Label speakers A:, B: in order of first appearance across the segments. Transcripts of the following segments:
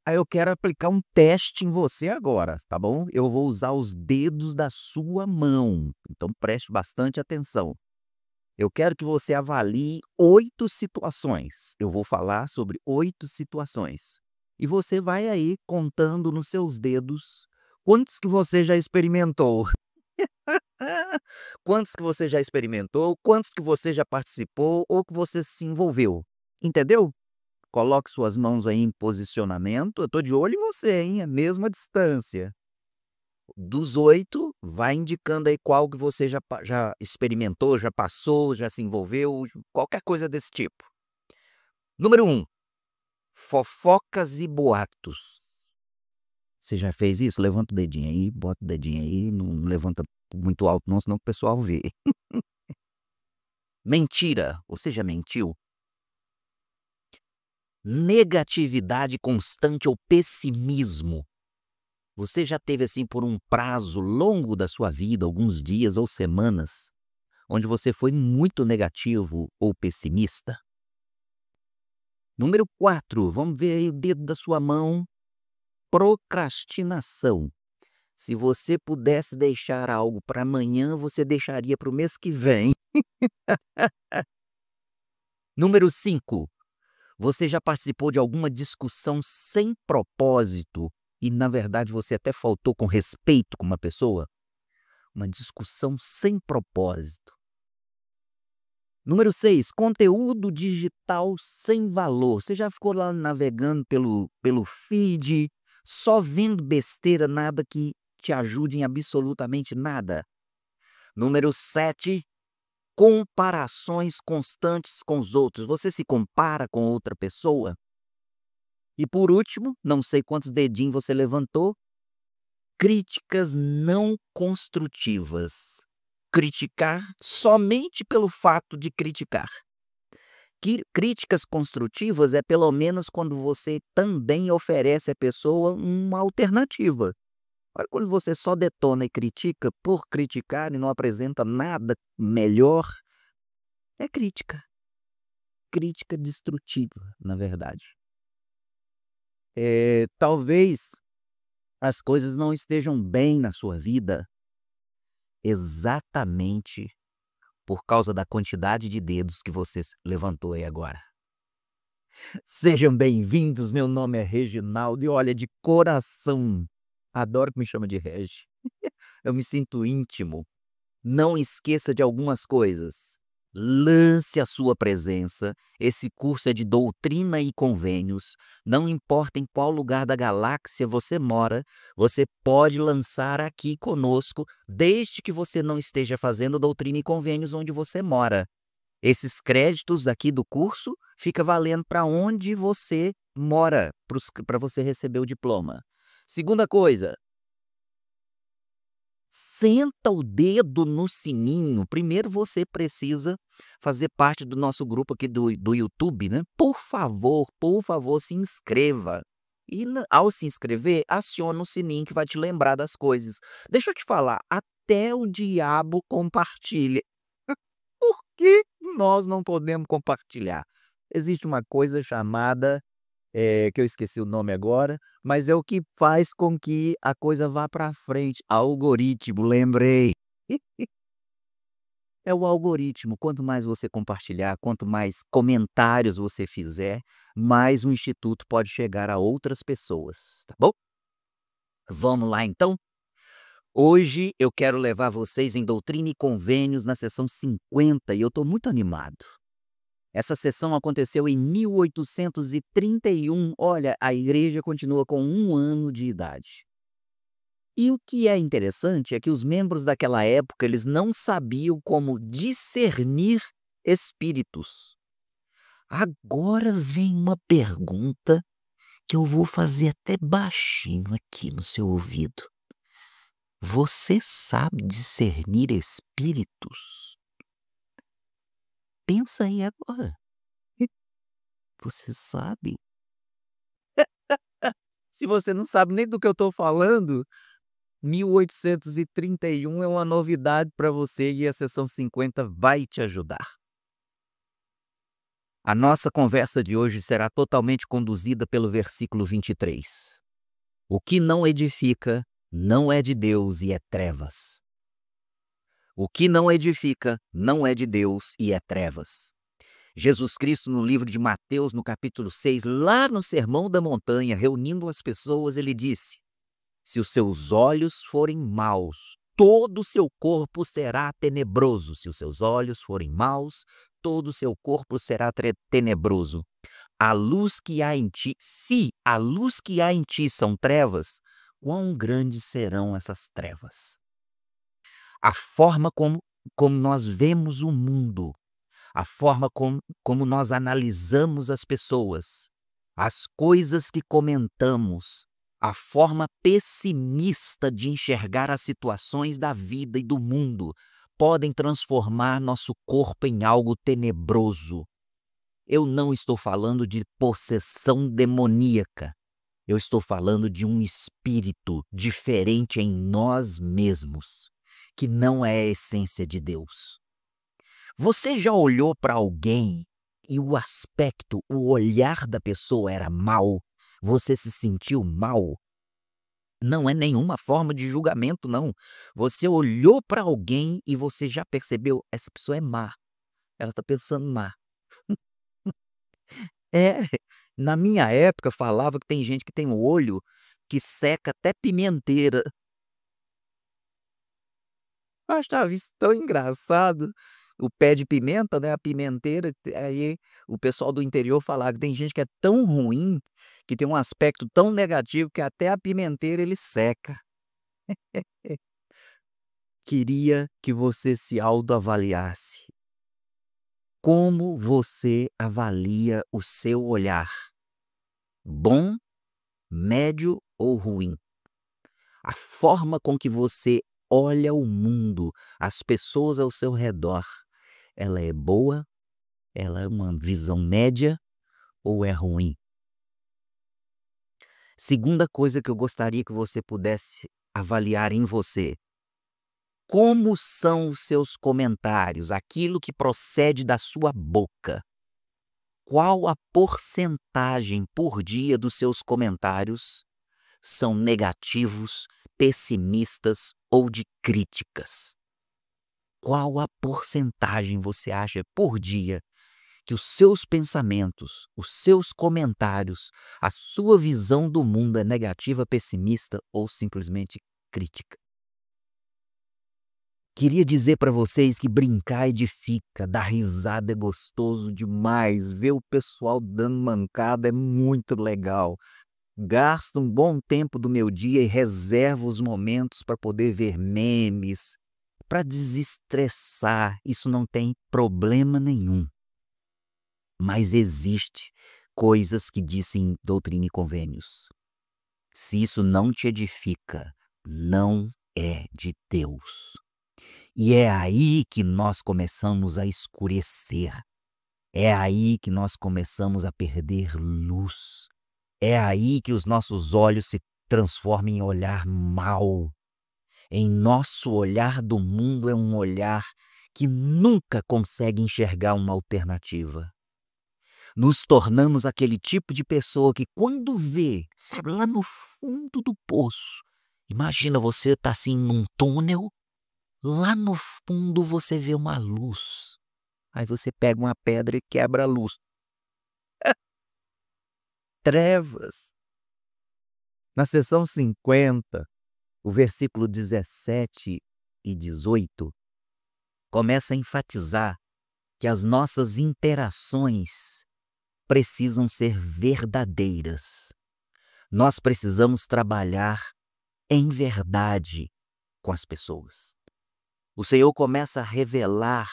A: Aí eu quero aplicar um teste em você agora, tá bom? Eu vou usar os dedos da sua mão, então preste bastante atenção. Eu quero que você avalie 8 situações. Eu vou falar sobre 8 situações. E você vai aí contando nos seus dedos quantos que você já experimentou. Quantos que você já experimentou, quantos que você já participou ou que você se envolveu. Entendeu? Coloque suas mãos aí em posicionamento. Eu tô de olho em você, hein? A mesma distância. Dos 8, vai indicando aí qual que você já experimentou, já passou, já se envolveu, qualquer coisa desse tipo. Número 1, fofocas e boatos. Você já fez isso? Levanta o dedinho aí, bota o dedinho aí, não levanta muito alto não, senão o pessoal vê. Mentira, você já mentiu? Negatividade constante ou pessimismo. Você já teve assim por um prazo longo da sua vida, alguns dias ou semanas, onde você foi muito negativo ou pessimista? Número 4, vamos ver aí o dedo da sua mão. Procrastinação. Se você pudesse deixar algo para amanhã, você deixaria para o mês que vem. Número 5, você já participou de alguma discussão sem propósito e, na verdade, você até faltou com respeito com uma pessoa? Uma discussão sem propósito. Número 6, conteúdo digital sem valor. Você já ficou lá navegando pelo feed, só vendo besteira, nada que te ajude em absolutamente nada? Número 7, comparações constantes com os outros. Você se compara com outra pessoa? E por último, não sei quantos dedinhos você levantou, críticas não construtivas. Criticar somente pelo fato de criticar. Críticas construtivas é pelo menos quando você também oferece à pessoa uma alternativa. Agora, quando você só detona e critica por criticar e não apresenta nada melhor, é crítica. Crítica destrutiva, na verdade. Talvez as coisas não estejam bem na sua vida exatamente por causa da quantidade de dedos que você levantou aí agora. Sejam bem-vindos, meu nome é Reginaldo e olha, de coração, adoro que me chama de Regi. Eu me sinto íntimo. Não esqueça de algumas coisas. Lance a sua presença. Esse curso é de doutrina e convênios. Não importa em qual lugar da galáxia você mora, você pode lançar aqui conosco, desde que você não esteja fazendo doutrina e convênios onde você mora. Esses créditos daqui do curso fica valendo para onde você mora, para você receber o diploma. Segunda coisa, senta o dedo no sininho. Primeiro você precisa fazer parte do nosso grupo aqui do YouTube, né? Por favor, se inscreva. E ao se inscrever, aciona o sininho que vai te lembrar das coisas. Deixa eu te falar, até o diabo compartilha. Por que nós não podemos compartilhar? Existe uma coisa chamada, que eu esqueci o nome agora, mas é o que faz com que a coisa vá para frente. Algoritmo, lembrei. É o algoritmo. Quanto mais você compartilhar, quanto mais comentários você fizer, mais o instituto pode chegar a outras pessoas, tá bom? Vamos lá então? Hoje eu quero levar vocês em Doutrina e Convênios na sessão 50 e eu estou muito animado. Essa sessão aconteceu em 1831. Olha, a igreja continua com 1 ano de idade. E o que é interessante é que os membros daquela época, eles não sabiam como discernir espíritos. Agora vem uma pergunta que eu vou fazer até baixinho aqui no seu ouvido. Você sabe discernir espíritos? Pensa aí agora. Você sabe? Se você não sabe nem do que eu estou falando, 1831 é uma novidade para você e a sessão 50 vai te ajudar. A nossa conversa de hoje será totalmente conduzida pelo versículo 23. O que não edifica não é de Deus e é trevas. O que não edifica não é de Deus e é trevas. Jesus Cristo, no livro de Mateus, no capítulo 6, lá no Sermão da Montanha, reunindo as pessoas, ele disse: se os seus olhos forem maus, todo o seu corpo será tenebroso. Se os seus olhos forem maus, todo o seu corpo será tenebroso. A luz que há em ti, se a luz que há em ti são trevas, quão grandes serão essas trevas? A forma como nós vemos o mundo, a forma como nós analisamos as pessoas, as coisas que comentamos, a forma pessimista de enxergar as situações da vida e do mundo podem transformar nosso corpo em algo tenebroso. Eu não estou falando de possessão demoníaca. Eu estou falando de um espírito diferente em nós mesmos, que não é a essência de Deus. Você já olhou para alguém e o aspecto, o olhar da pessoa era mau? Você se sentiu mal? Não é nenhuma forma de julgamento, não. Você olhou para alguém e você já percebeu, essa pessoa é má. Ela está pensando má. É, na minha época falava que tem gente que tem o olho que seca até pimenteira. Eu achava isso tão engraçado. O pé de pimenta, né, a pimenteira, aí o pessoal do interior falava que tem gente que é tão ruim, que tem um aspecto tão negativo que até a pimenteira ele seca. Queria que você se autoavaliasse. Como você avalia o seu olhar? Bom, médio ou ruim? A forma com que você olha o mundo, as pessoas ao seu redor, ela é boa? Ela é uma visão média ou é ruim? Segunda coisa que eu gostaria que você pudesse avaliar em você: como são os seus comentários, aquilo que procede da sua boca? Qual a porcentagem por dia dos seus comentários são negativos, pessimistas ou de críticas? Qual a porcentagem você acha por dia que os seus pensamentos, os seus comentários, a sua visão do mundo é negativa, pessimista ou simplesmente crítica? Queria dizer para vocês que brincar edifica, dar risada é gostoso demais, ver o pessoal dando mancada é muito legal. Gasto um bom tempo do meu dia e reservo os momentos para poder ver memes, para desestressar. Isso não tem problema nenhum. Mas existe coisas que dizem Doutrina e Convênios. Se isso não te edifica, não é de Deus. E é aí que nós começamos a escurecer. É aí que nós começamos a perder luz. É aí que os nossos olhos se transformam em olhar mau. Em nosso olhar do mundo é um olhar que nunca consegue enxergar uma alternativa. Nos tornamos aquele tipo de pessoa que quando vê, sabe, lá no fundo do poço, imagina você tá assim num túnel, lá no fundo você vê uma luz. Aí você pega uma pedra e quebra a luz. Trevas. Na seção 50, o versículo 17 e 18 começa a enfatizar que as nossas interações precisam ser verdadeiras. Nós precisamos trabalhar em verdade com as pessoas. O Senhor começa a revelar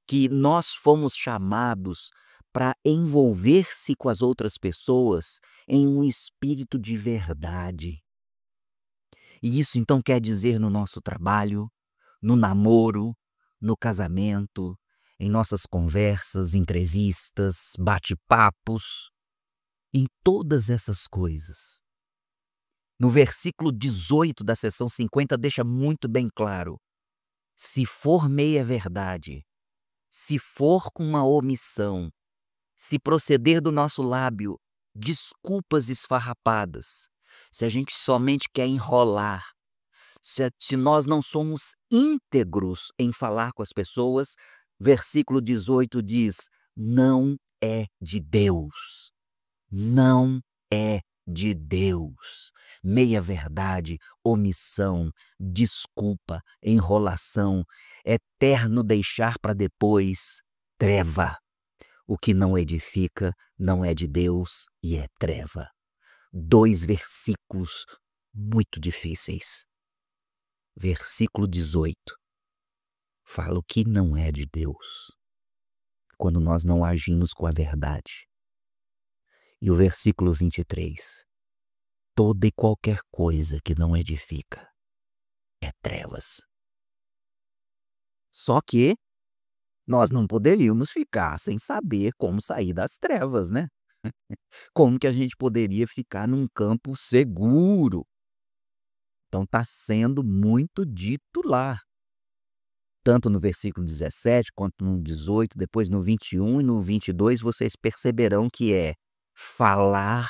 A: que nós fomos chamados para envolver-se com as outras pessoas em um espírito de verdade. E isso então quer dizer no nosso trabalho, no namoro, no casamento, em nossas conversas, entrevistas, bate-papos, em todas essas coisas. No versículo 18 da seção 50 deixa muito bem claro: se for meia verdade, se for com uma omissão, se proceder do nosso lábio desculpas esfarrapadas, se a gente somente quer enrolar, se nós não somos íntegros em falar com as pessoas, versículo 18 diz: "Não é de Deus, não é de Deus". Meia-verdade, omissão, desculpa, enrolação, eterno deixar para depois, treva. O que não edifica não é de Deus e é treva. 2 versículos muito difíceis. Versículo 18 fala o que não é de Deus, quando nós não agimos com a verdade. E o versículo 23, toda e qualquer coisa que não edifica é trevas. Só que nós não poderíamos ficar sem saber como sair das trevas, né? Como que a gente poderia ficar num campo seguro? Então está sendo muito dito lá, tanto no versículo 17 quanto no 18, depois no 21 e no 22, vocês perceberão que é falar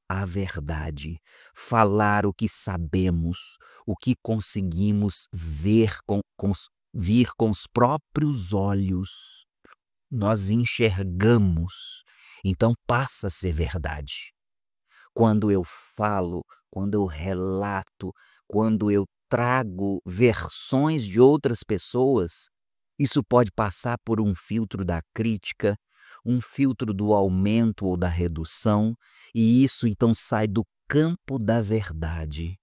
A: a verdade, falar o que sabemos, o que conseguimos ver vir com os próprios olhos. Nós enxergamos, então passa a ser verdade. Quando eu falo, quando eu relato, quando eu trago versões de outras pessoas, isso pode passar por um filtro da crítica, um filtro do aumento ou da redução, e isso então sai do campo da verdade.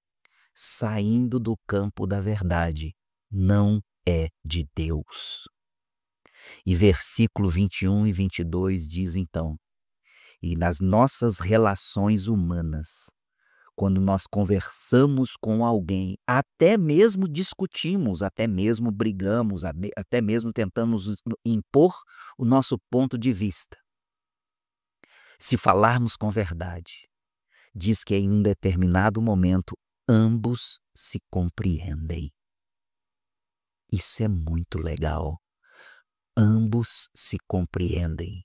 A: Saindo do campo da verdade, não é de Deus. E versículo 21 e 22 diz então: "E nas nossas relações humanas, quando nós conversamos com alguém, até mesmo discutimos, até mesmo brigamos, até mesmo tentamos impor o nosso ponto de vista. Se falarmos com verdade, diz que em um determinado momento ambos se compreendem". Isso é muito legal. Ambos se compreendem,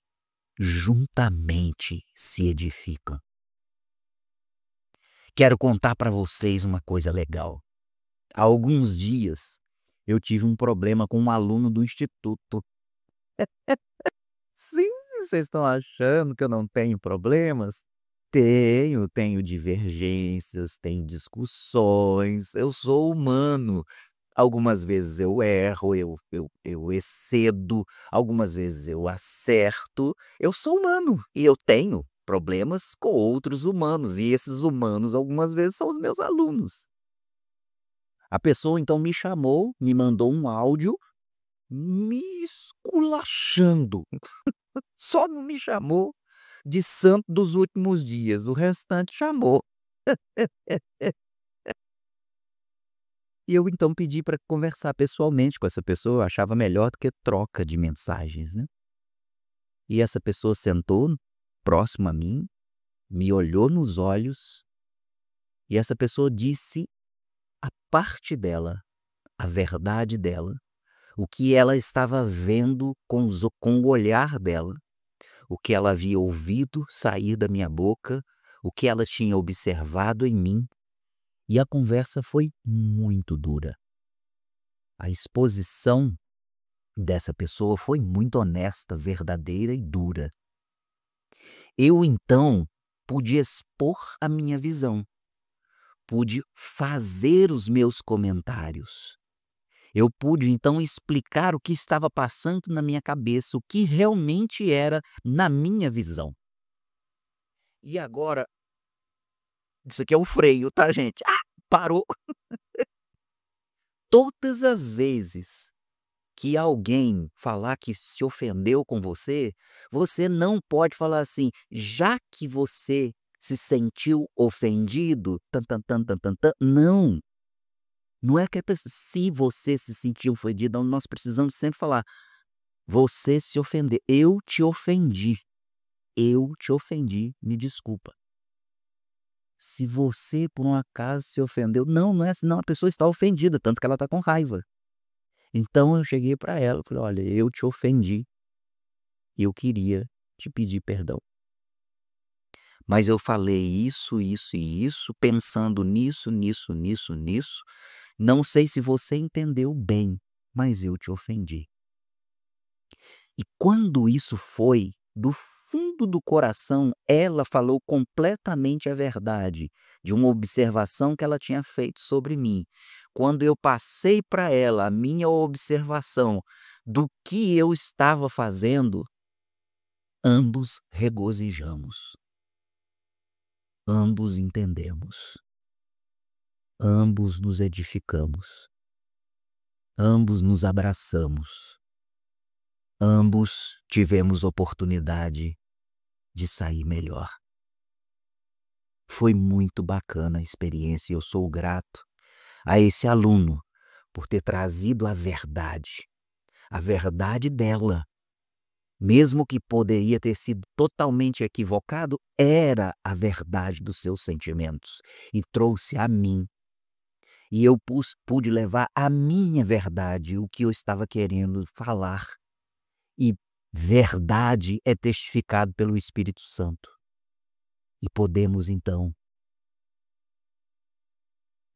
A: juntamente se edificam. Quero contar para vocês uma coisa legal. Há alguns dias eu tive um problema com um aluno do instituto. Sim, vocês estão achando que eu não tenho problemas? Tenho divergências, tenho discussões, eu sou humano. Algumas vezes eu erro, eu excedo, algumas vezes eu acerto. Eu sou humano e eu tenho problemas com outros humanos, e esses humanos algumas vezes são os meus alunos. A pessoa então me chamou, me mandou um áudio me esculachando. Só não me chamou de santo dos últimos dias, o restante chamou. E eu então pedi para conversar pessoalmente com essa pessoa, eu achava melhor do que troca de mensagens, né. E essa pessoa sentou próximo a mim, me olhou nos olhos, e essa pessoa disse a parte dela, a verdade dela, o que ela estava vendo com o olhar dela, o que ela havia ouvido sair da minha boca, o que ela tinha observado em mim, e a conversa foi muito dura. A exposição dessa pessoa foi muito honesta, verdadeira e dura. Eu então pude expor a minha visão, pude fazer os meus comentários. Eu pude então explicar o que estava passando na minha cabeça, o que realmente era na minha visão. E agora, isso aqui é o freio, tá, gente? Ah, parou. Todas as vezes que alguém falar que se ofendeu com você, você não pode falar assim: "Já que você se sentiu ofendido, tã-tã-tã, tã-tã-tã", não. Não é que a pessoa se você se sentiu ofendido, então nós precisamos sempre falar: "Você se ofendeu, eu te ofendi, me desculpa". Se você por um acaso se ofendeu, não é assim, não, a pessoa está ofendida, tanto que ela está com raiva. Então eu cheguei para ela, falei: "Olha, eu te ofendi, eu queria te pedir perdão. Mas eu falei isso, isso e isso, pensando nisso, nisso, nisso, nisso. Não sei se você entendeu bem, mas eu te ofendi. E quando isso foi do fundo do coração, ela falou completamente a verdade, de uma observação que ela tinha feito sobre mim. Quando eu passei para ela a minha observação do que eu estava fazendo, ambos regozijamos, ambos entendemos, ambos nos edificamos, ambos nos abraçamos, ambos tivemos oportunidade de sair melhor. Foi muito bacana a experiência e eu sou grato a esse aluno por ter trazido a verdade dela. Mesmo que poderia ter sido totalmente equivocado, era a verdade dos seus sentimentos e trouxe a mim. E eu pude levar a minha verdade, o que eu estava querendo falar. E verdade é testificado pelo Espírito Santo. E podemos, então,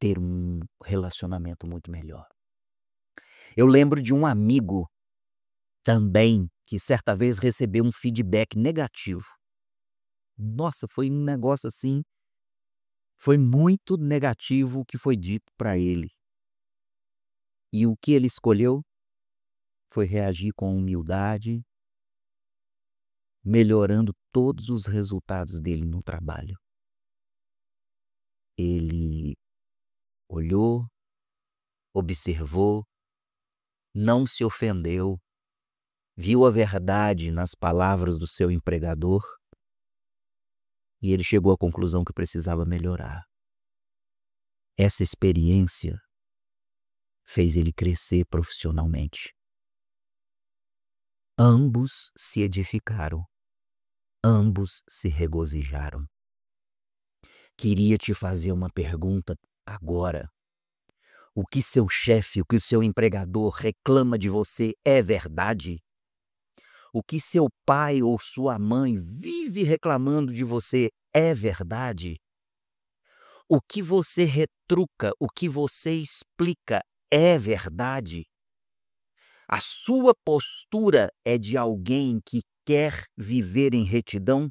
A: ter um relacionamento muito melhor. Eu lembro de um amigo também que certa vez recebeu um feedback negativo. Nossa, foi um negócio assim, foi muito negativo o que foi dito para ele. E o que ele escolheu foi reagir com humildade, melhorando todos os resultados dele no trabalho. Ele olhou, observou, não se ofendeu, viu a verdade nas palavras do seu empregador e ele chegou à conclusão que precisava melhorar. Essa experiência fez ele crescer profissionalmente. Ambos se edificaram, ambos se regozijaram. Queria te fazer uma pergunta agora. O que seu chefe, o que o seu empregador reclama de você é verdade? O que seu pai ou sua mãe vive reclamando de você é verdade? O que você retruca, o que você explica é verdade? A sua postura é de alguém que quer viver em retidão?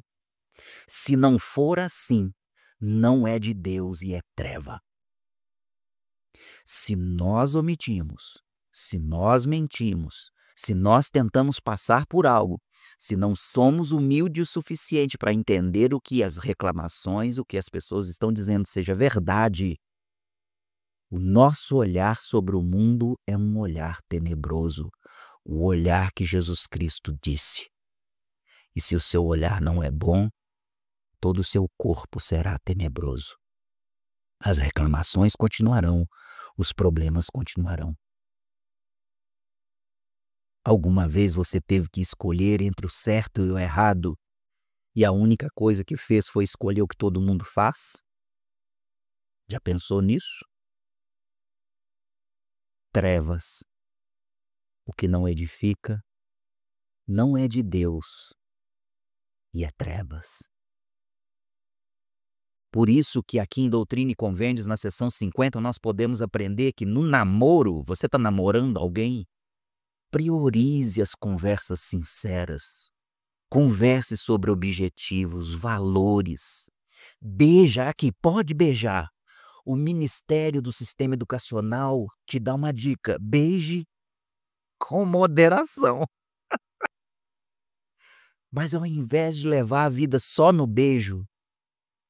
A: Se não for assim, não é de Deus e é treva. Se nós omitimos, se nós mentimos, se nós tentamos passar por algo, se não somos humildes o suficiente para entender o que as reclamações, o que as pessoas estão dizendo seja verdade, o nosso olhar sobre o mundo é um olhar tenebroso, o olhar que Jesus Cristo disse. E se o seu olhar não é bom, todo o seu corpo será tenebroso. As reclamações continuarão, os problemas continuarão. Alguma vez você teve que escolher entre o certo e o errado, e a única coisa que fez foi escolher o que todo mundo faz? Já pensou nisso? Trevas. O que não edifica não é de Deus e é trevas. Por isso que aqui em Doutrina e Convênios, na seção 50, nós podemos aprender que no namoro, você está namorando alguém, priorize as conversas sinceras. Converse sobre objetivos, valores. Beija aqui, pode beijar. O Ministério do Sistema Educacional te dá uma dica: beije com moderação. Mas ao invés de levar a vida só no beijo,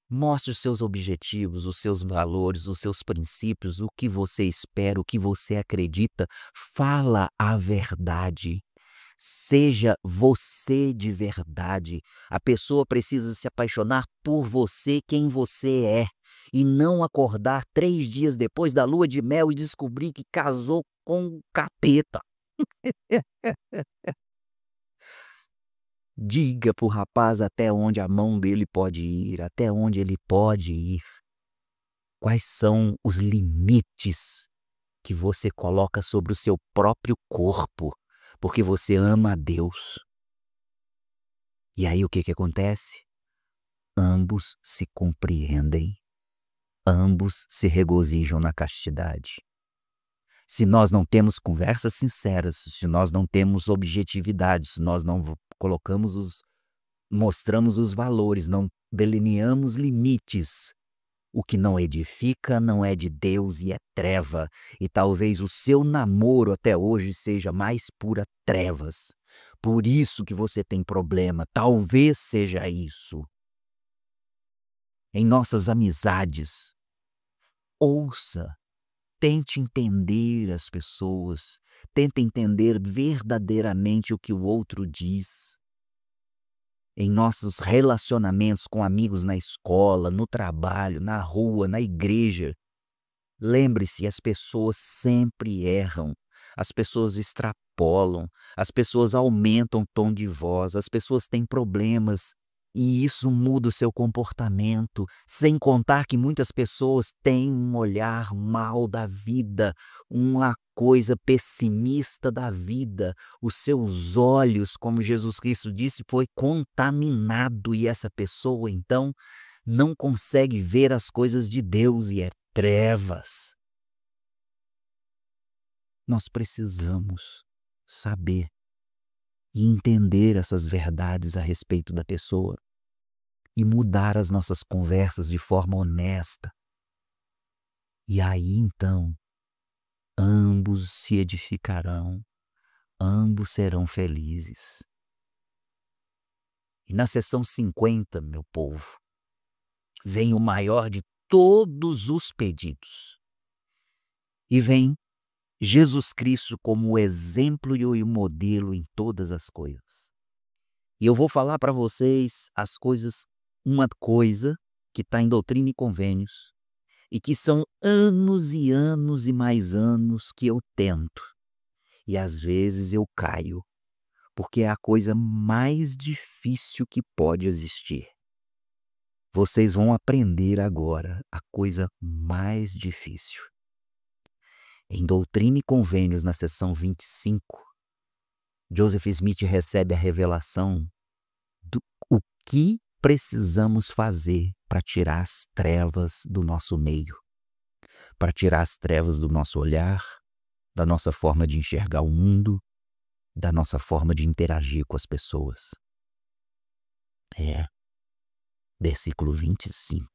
A: mostre os seus objetivos, os seus valores, os seus princípios, o que você espera, o que você acredita. Fala a verdade. Seja você de verdade. A pessoa precisa se apaixonar por você, quem você é, e não acordar 3 dias depois da lua de mel e descobrir que casou com um capeta. Diga pro rapaz até onde a mão dele pode ir, até onde ele pode ir. Quais são os limites que você coloca sobre o seu próprio corpo, porque você ama a Deus. E aí o que que acontece? Ambos se compreendem, ambos se regozijam na castidade. Se nós não temos conversas sinceras, se nós não temos objetividade, se nós não mostramos os valores, não delineamos limites, o que não edifica não é de Deus e é treva. E talvez o seu namoro até hoje seja mais pura trevas. Por isso que você tem problema, talvez seja isso. Em nossas amizades, ouça, tente entender as pessoas, tente entender verdadeiramente o que o outro diz. Em nossos relacionamentos com amigos na escola, no trabalho, na rua, na igreja, lembre-se, as pessoas sempre erram, as pessoas extrapolam, as pessoas aumentam o tom de voz, as pessoas têm problemas e isso muda o seu comportamento, sem contar que muitas pessoas têm um olhar mau da vida, uma coisa pessimista da vida. Os seus olhos, como Jesus Cristo disse, foi contaminado e essa pessoa então não consegue ver as coisas de Deus e é trevas. Nós precisamos saber e entender essas verdades a respeito da pessoa e mudar as nossas conversas de forma honesta. E aí então, ambos se edificarão, ambos serão felizes. E na sessão 50, meu povo, vem o maior de todos os pedidos. E vem Jesus Cristo como o exemplo e o modelo em todas as coisas. E eu vou falar para vocês uma coisa que está em Doutrina e Convênios, e que são anos e anos e mais anos que eu tento. E às vezes eu caio, porque é a coisa mais difícil que pode existir. Vocês vão aprender agora a coisa mais difícil. Em Doutrina e Convênios, na seção 25, Joseph Smith recebe a revelação do o que precisamos fazer para tirar as trevas do nosso meio, para tirar as trevas do nosso olhar, da nossa forma de enxergar o mundo, da nossa forma de interagir com as pessoas. Versículo 25.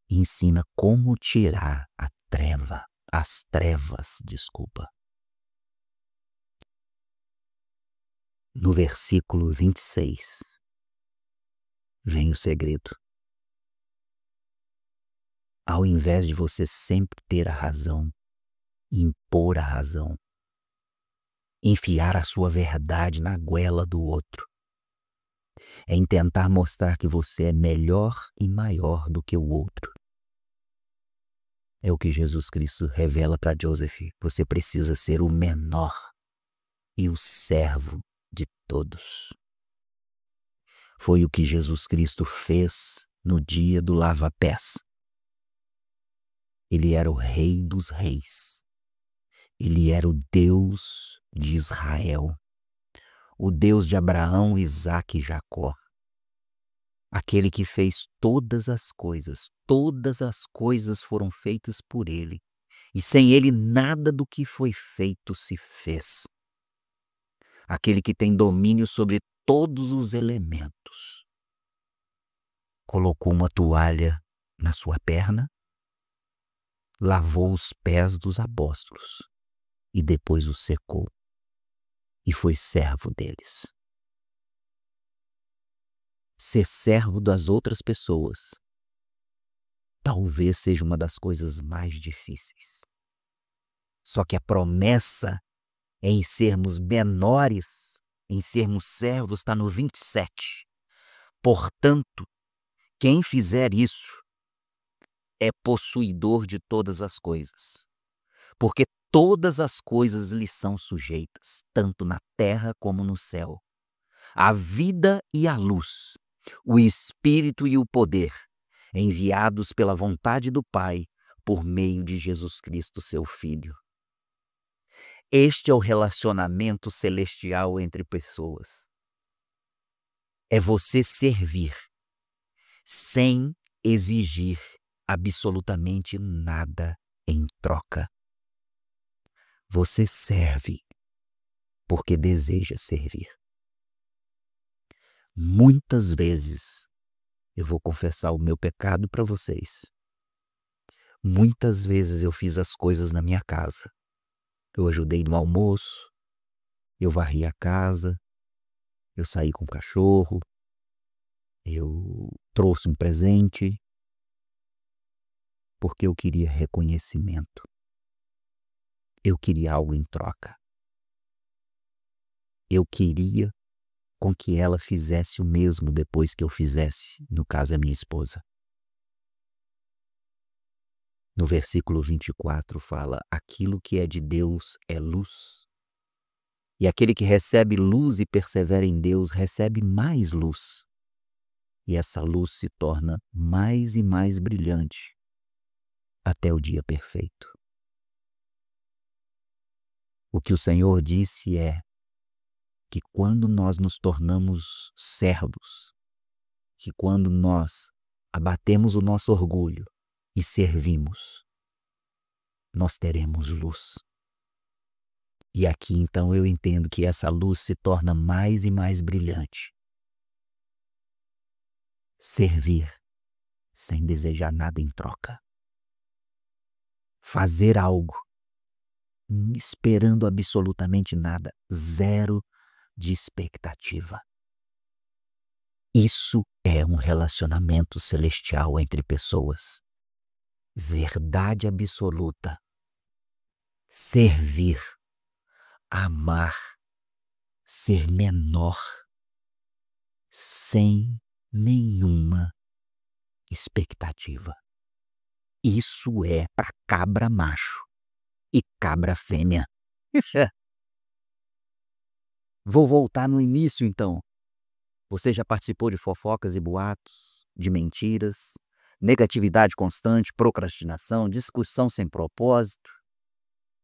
A: Ensina como tirar as trevas. No versículo 26, vem o segredo. Ao invés de você sempre ter a razão, impor a razão, enfiar a sua verdade na goela do outro, é em tentar mostrar que você é melhor e maior do que o outro. É o que Jesus Cristo revela para Joseph. Você precisa ser o menor e o servo de todos. Foi o que Jesus Cristo fez no dia do lava-pés. Ele era o Rei dos Reis. Ele era o Deus de Israel, o Deus de Abraão, Isaque e Jacó. Aquele que fez todas as coisas foram feitas por ele, e sem ele nada do que foi feito se fez. Aquele que tem domínio sobre todos os elementos. Colocou uma toalha na sua perna, lavou os pés dos apóstolos e depois os secou e foi servo deles. Ser servo das outras pessoas talvez seja uma das coisas mais difíceis. Só que a promessa em sermos menores, em sermos servos, está no 27. Portanto, quem fizer isso é possuidor de todas as coisas, porque todas as coisas lhe são sujeitas, tanto na terra como no céu. A vida e a luz, o espírito e o poder, enviados pela vontade do Pai, por meio de Jesus Cristo, seu Filho. Este é o relacionamento celestial entre pessoas. é você servir sem exigir absolutamente nada em troca. Você serve porque deseja servir. Muitas vezes, eu vou confessar o meu pecado para vocês. Muitas vezes eu fiz as coisas na minha casa. Eu ajudei no almoço, eu varri a casa, eu saí com o cachorro, eu trouxe um presente, porque eu queria reconhecimento. Eu queria algo em troca. Eu queria com que ela fizesse o mesmo depois que eu fizesse, no caso a minha esposa. No versículo 24 fala: aquilo que é de Deus é luz. E aquele que recebe luz e persevera em Deus recebe mais luz. E essa luz se torna mais e mais brilhante até o dia perfeito. O que o Senhor disse é que quando nós nos tornamos servos, que quando nós abatemos o nosso orgulho e servimos, nós teremos luz. E aqui então eu entendo que essa luz se torna mais e mais brilhante. Servir sem desejar nada em troca. Fazer algo esperando absolutamente nada, zero de expectativa. Isso é um relacionamento celestial entre pessoas. Verdade absoluta. Servir, amar, ser menor, sem nenhuma expectativa. Isso é para cabra macho e cabra fêmea. Vou voltar no início então. Você já participou de fofocas e boatos, de mentiras, negatividade constante, procrastinação, discussão sem propósito,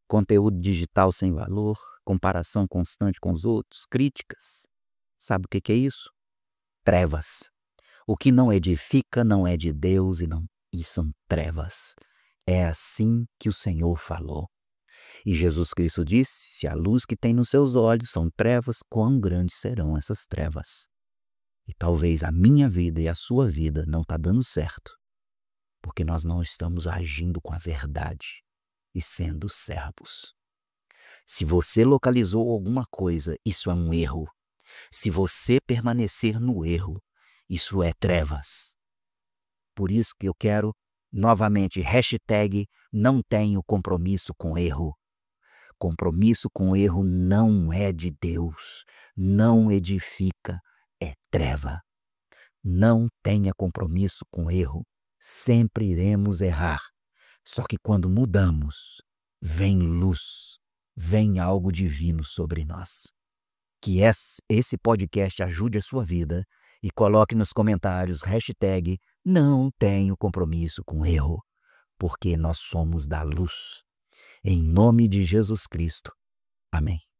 A: conteúdo digital sem valor, comparação constante com os outros, críticas? Sabe o que é isso? Trevas. O que não edifica não é de Deus e são trevas. É assim que o Senhor falou. E Jesus Cristo disse: se a luz que tem nos seus olhos são trevas, quão grandes serão essas trevas? E talvez a minha vida e a sua vida não está dando certo, porque nós não estamos agindo com a verdade e sendo servos. Se você localizou alguma coisa, isso é um erro. Se você permanecer no erro, isso é trevas. Por isso que eu quero, novamente, hashtag não tenho compromisso com erro. Compromisso com erro não é de Deus, não edifica, é treva. Não tenha compromisso com erro, sempre iremos errar. Só que quando mudamos, vem luz, vem algo divino sobre nós. Que esse podcast ajude a sua vida e coloque nos comentários hashtag não tenho compromisso com erro, porque nós somos da luz. Em nome de Jesus Cristo. Amém.